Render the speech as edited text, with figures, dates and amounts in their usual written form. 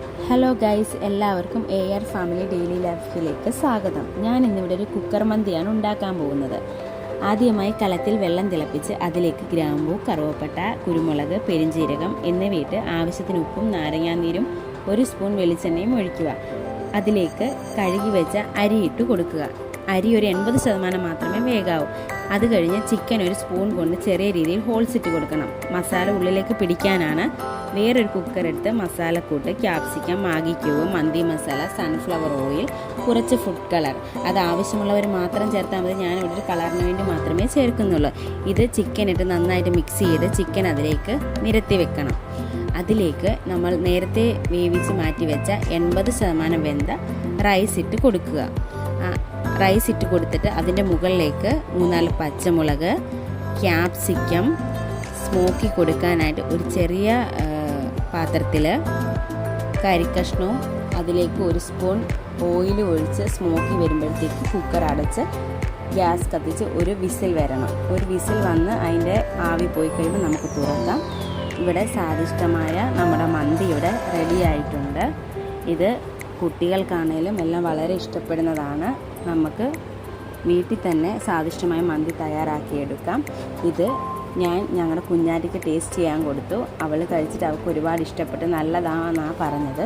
Hello guys, എല്ലാവർക്കും AR family daily ലൈഫിലേക്ക് സ്വാഗതം. ഞാൻ ഇന്നിവിടെ ഒരു കുക്കർ മന്തിയാണ് ഉണ്ടാക്കാൻ പോകുന്നത്. ആദ്യമായി കലത്തിൽ വെള്ളം തിളപ്പിച്ച് അതിലേക്ക് ഗ്രാമ്പൂ, കറുവപ്പട്ട, കുരുമുളക്, പെരിഞ്ജീരകം എന്നിവയിട്ട് ആവശ്യത്തിന് ഉപ്പും നാരങ്ങാനീരും 1 സ്പൂൺ വെളിച്ചെണ്ണയും ഒഴിക്കുക. അതിലേക്ക് കഴുകി വെച്ച അരി ഇട്ട് കൊടുക്കുക. അരി ഒരു 80% മാത്രമേ വേകാവൂ. അത് കഴിഞ്ഞ് ചിക്കൻ ഒരു സ്പൂൺ കൊണ്ട് ചെറിയ രീതിയിൽ ഹോൾസ് ഇട്ട് കൊടുക്കണം. മസാല ഉള്ളിലേക്ക് പിടിക്കാനാണ്. വേറൊരു കുക്കർ എടുത്ത് മസാലക്കൂട്ട്, ക്യാപ്സിക്കം, മാഗി ക്യൂബ്, മന്തി മസാല, സൺഫ്ലവർ ഓയിൽ, കുറച്ച് ഫുഡ് കളർ, അത് ആവശ്യമുള്ളവർ മാത്രം ചേർത്താൽ മതി. ഞാനിവിടെ ഒരു കളറിന് വേണ്ടി മാത്രമേ ചേർക്കുന്നുള്ളൂ. ഇത് ചിക്കൻ ഇട്ട് നന്നായിട്ട് മിക്സ് ചെയ്ത് ചിക്കൻ അതിലേക്ക് നിരത്തി വെക്കണം. അതിലേക്ക് നമ്മൾ നേരത്തെ വേവിച്ച് മാറ്റി വെച്ച 80% വെന്ത റൈസ് ഇട്ട് കൊടുക്കുക. റൈസ് ഇട്ട് കൊടുത്തിട്ട് അതിൻ്റെ മുകളിലേക്ക് 3-4 പച്ചമുളക്, ക്യാപ്സിക്കം സ്മോക്കി കൊടുക്കാനായിട്ട് ഒരു ചെറിയ പാത്രത്തിൽ കരിക്കഷ്ണവും അതിലേക്ക് 1 സ്പൂൺ ഓയിൽ ഒഴിച്ച് സ്മോക്കി വരുമ്പോഴത്തേക്ക് കുക്കർ അടച്ച് ഗ്യാസ് കത്തിച്ച് ഒരു വിസിൽ വരണം. ഒരു വിസിൽ വന്ന് അതിൻ്റെ ആവി പോയി കഴിയുമ്പോൾ നമുക്ക് തുറക്കാം. ഇവിടെ സ്വാദിഷ്ടമായ നമ്മുടെ മന്തി ഇവിടെ റെഡി ആയിട്ടുണ്ട്. ഇത് കുട്ടികൾക്കാണേലും എല്ലാം വളരെ ഇഷ്ടപ്പെടുന്നതാണ്. നമുക്ക് വീട്ടിൽ തന്നെ സ്വാദിഷ്ടമായ മന്തി തയ്യാറാക്കിയെടുക്കാം. ഇത് ഞാൻ ഞങ്ങളുടെ കുഞ്ഞാറ്റിക്ക് ടേസ്റ്റ് ചെയ്യാൻ കൊടുത്തു. അവൾ കഴിച്ചിട്ട് അവൾക്ക് ഒരുപാട് ഇഷ്ടപ്പെട്ട് നല്ലതാണെന്നാണ് പറഞ്ഞത്.